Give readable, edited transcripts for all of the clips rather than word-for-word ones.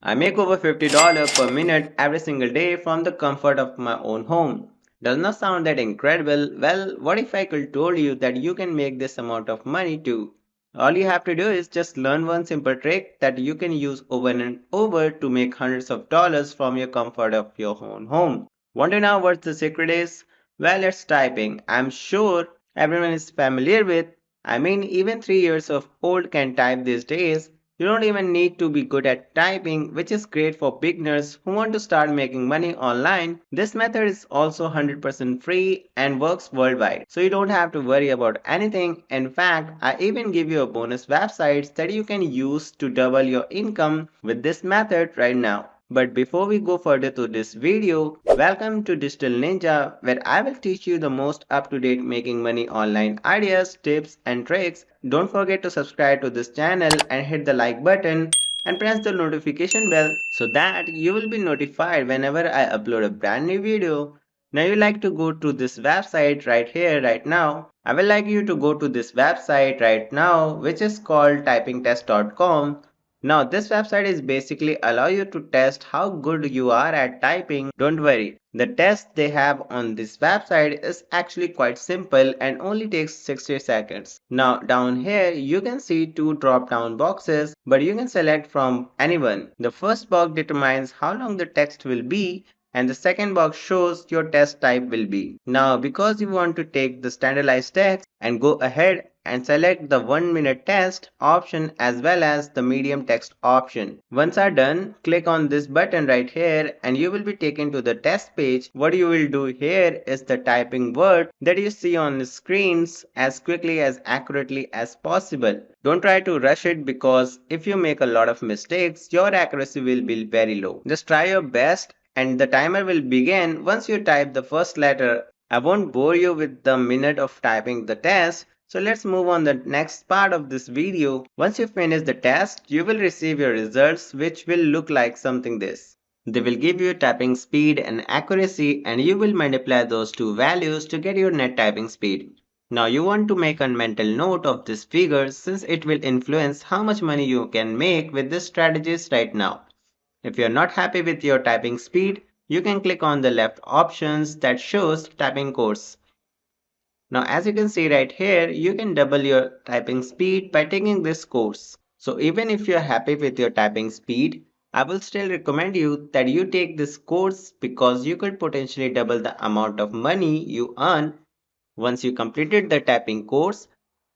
I make over $50 per minute every single day from the comfort of my own home. Does not sound that incredible? Well, what if I could told you that you can make this amount of money too? All you have to do is just learn one simple trick that you can use over and over to make hundreds of dollars from your comfort of your own home. Want to know what the secret is? Well, it's typing. I'm sure everyone is familiar with. I mean, even 3 years of old can type these days. You don't even need to be good at typing, which is great for beginners who want to start making money online. This method is also 100% free and works worldwide, so you don't have to worry about anything. In fact, I even give you a bonus websites that you can use to double your income with this method right now. But before we go further to this video, welcome to Digital Ninja, where I will teach you the most up-to-date making money online ideas, tips and tricks. Don't forget to subscribe to this channel and hit the like button and press the notification bell so that you will be notified whenever I upload a brand new video. Now you like to go to this website right here right now. I will like you to go to this website right now, which is called typingtest.com. Now this website is basically allow you to test how good you are at typing. Don't worry, the test they have on this website is actually quite simple and only takes 60 seconds. Now down here you can see two drop down boxes, but you can select from anyone. The first box determines how long the text will be and the second box shows your test type will be. Now because you want to take the standardized text and go ahead and select the 1 minute test option as well as the medium text option. Once are done, click on this button right here and you will be taken to the test page. What you will do here is the typing word that you see on the screens as quickly as accurately as possible. Don't try to rush it because if you make a lot of mistakes, your accuracy will be very low. Just try your best and the timer will begin once you type the first letter. I won't bore you with the minute of typing the test, so let's move on the next part of this video. Once you finish the test, you will receive your results which will look like something this. They will give you typing speed and accuracy and you will multiply those two values to get your net typing speed. Now you want to make a mental note of this figure since it will influence how much money you can make with this strategies right now. If you're not happy with your typing speed, you can click on the left options that shows typing course. Now as you can see right here, you can double your typing speed by taking this course. So even if you're happy with your typing speed, I will still recommend you that you take this course because you could potentially double the amount of money you earn. Once you completed the typing course,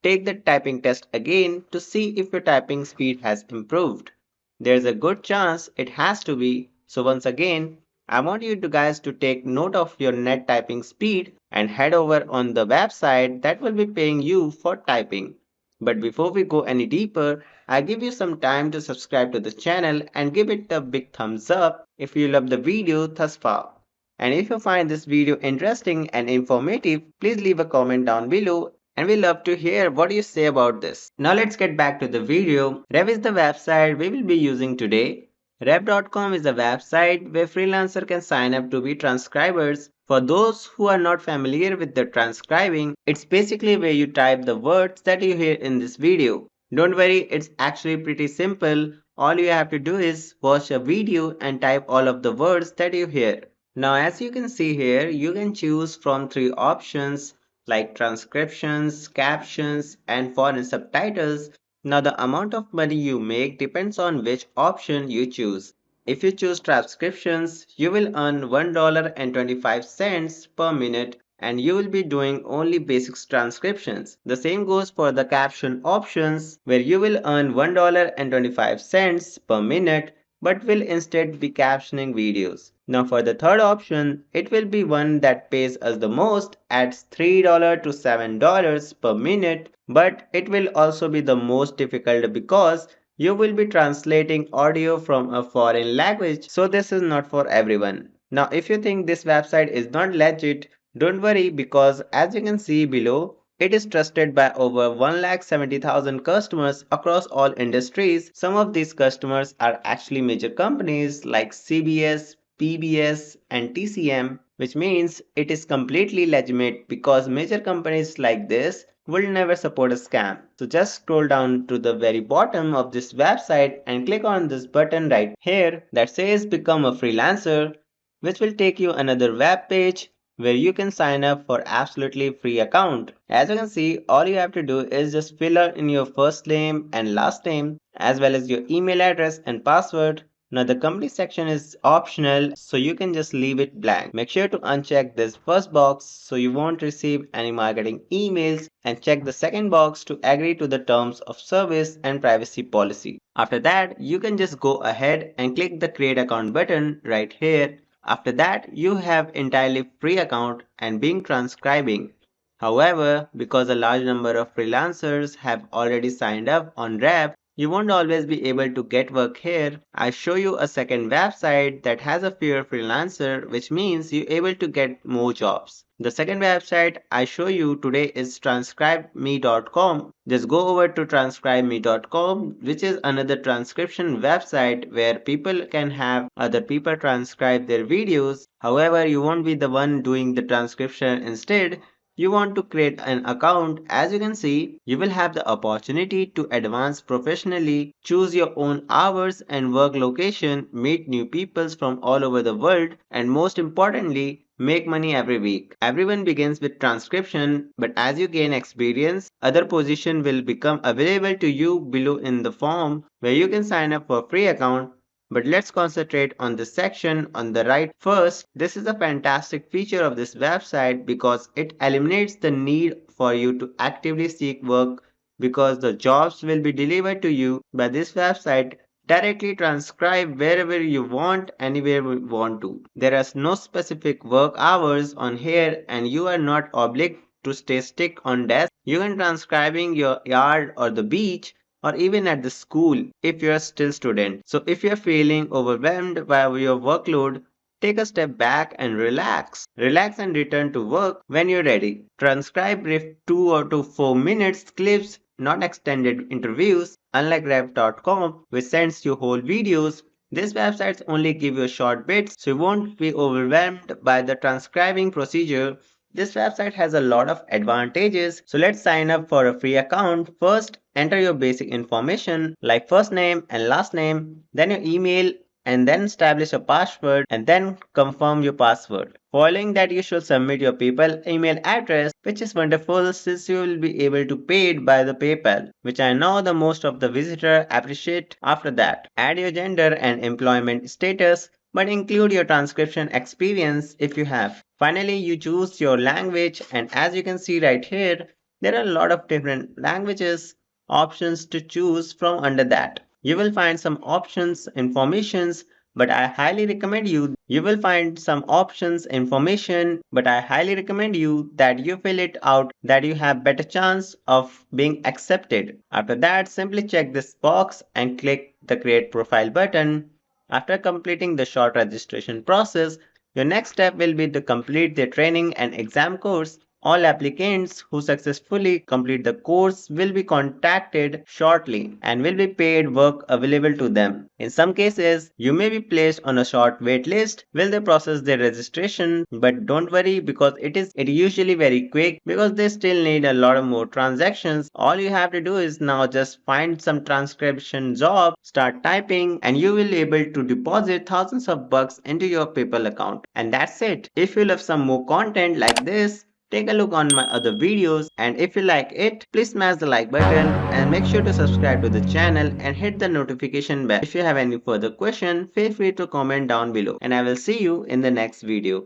take the typing test again to see if your typing speed has improved. There's a good chance it has to be. So once again, I want you to guys to take note of your net typing speed and head over on the website that will be paying you for typing. But before we go any deeper, I give you some time to subscribe to the channel and give it a big thumbs up if you love the video thus far. And if you find this video interesting and informative, please leave a comment down below and we love to hear what you say about this. Now let's get back to the video. Rev is the website we will be using today. Rev.com is a website where freelancer can sign up to be transcribers. For those who are not familiar with the transcribing, it's basically where you type the words that you hear in this video. Don't worry, it's actually pretty simple. All you have to do is watch a video and type all of the words that you hear. Now as you can see here, you can choose from three options like transcriptions, captions and foreign subtitles. Now the amount of money you make depends on which option you choose. If you choose transcriptions, you will earn $1.25 per minute and you will be doing only basic transcriptions. The same goes for the caption options where you will earn $1.25 per minute but will instead be captioning videos. Now for the third option, it will be one that pays us the most at $3 to $7 per minute, but it will also be the most difficult because you will be translating audio from a foreign language, so this is not for everyone. Now if you think this website is not legit, don't worry because as you can see below, it is trusted by over 1,70,000 customers across all industries. Some of these customers are actually major companies like CBS, PBS, and TCM, which means it is completely legitimate because major companies like this will never support a scam. So just scroll down to the very bottom of this website and click on this button right here that says become a freelancer, which will take you another web page where you can sign up for absolutely free account. As you can see, all you have to do is just fill in your first name and last name as well as your email address and password. Now the company section is optional, so you can just leave it blank. Make sure to uncheck this first box so you won't receive any marketing emails, and check the second box to agree to the terms of service and privacy policy. After that, you can just go ahead and click the create account button right here. After that, you have entirely free account and being transcribing. However, because a large number of freelancers have already signed up on Rap, you won't always be able to get work here. I show you a second website that has a fewer freelancer, which means you're able to get more jobs. The second website I show you today is transcribeme.com. Just go over to transcribeme.com, which is another transcription website where people can have other people transcribe their videos. However, you won't be the one doing the transcription. Instead, you want to create an account. As you can see, you will have the opportunity to advance professionally, choose your own hours and work location, meet new peoples from all over the world, and most importantly, make money every week. Everyone begins with transcription, but as you gain experience, other position will become available to you below in the form where you can sign up for a free account. But let's concentrate on this section on the right first. This is a fantastic feature of this website because it eliminates the need for you to actively seek work, because the jobs will be delivered to you by this website, directly transcribed wherever you want, anywhere you want to. There are no specific work hours on here and you are not obliged to stay stick on desk. You can transcribing your yard or the beach or even at the school if you're still student. So if you're feeling overwhelmed by your workload, take a step back and relax. Relax and return to work when you're ready. Transcribe brief 2 or to 4 minutes clips, not extended interviews. Unlike Rev.com, which sends you whole videos, these websites only give you short bits, so you won't be overwhelmed by the transcribing procedure. This website has a lot of advantages, so let's sign up for a free account. First, enter your basic information like first name and last name, then your email, and then establish a password and then confirm your password. Following that, you should submit your PayPal email address, which is wonderful since you will be able to pay it by the PayPal, which I know the most of the visitor appreciate. After that, add your gender and employment status, but include your transcription experience if you have. Finally, you choose your language, and as you can see right here, there are a lot of different languages options to choose from under that. You will find some options, informations, but I highly recommend you will find some options, information, but I highly recommend you that you fill it out that you have better chance of being accepted. After that, simply check this box and click the create profile button. After completing the short registration process, your next step will be to complete the training and exam course. All applicants who successfully complete the course will be contacted shortly and will be paid work available to them. In some cases, you may be placed on a short wait list while they process their registration, but don't worry because it usually very quick because they still need a lot of more transactions. All you have to do is now just find some transcription job, start typing, and you will be able to deposit thousands of bucks into your PayPal account. And that's it. If you love some more content like this, take a look on my other videos, and if you like it, please smash the like button and make sure to subscribe to the channel and hit the notification bell. If you have any further question, feel free to comment down below and I will see you in the next video.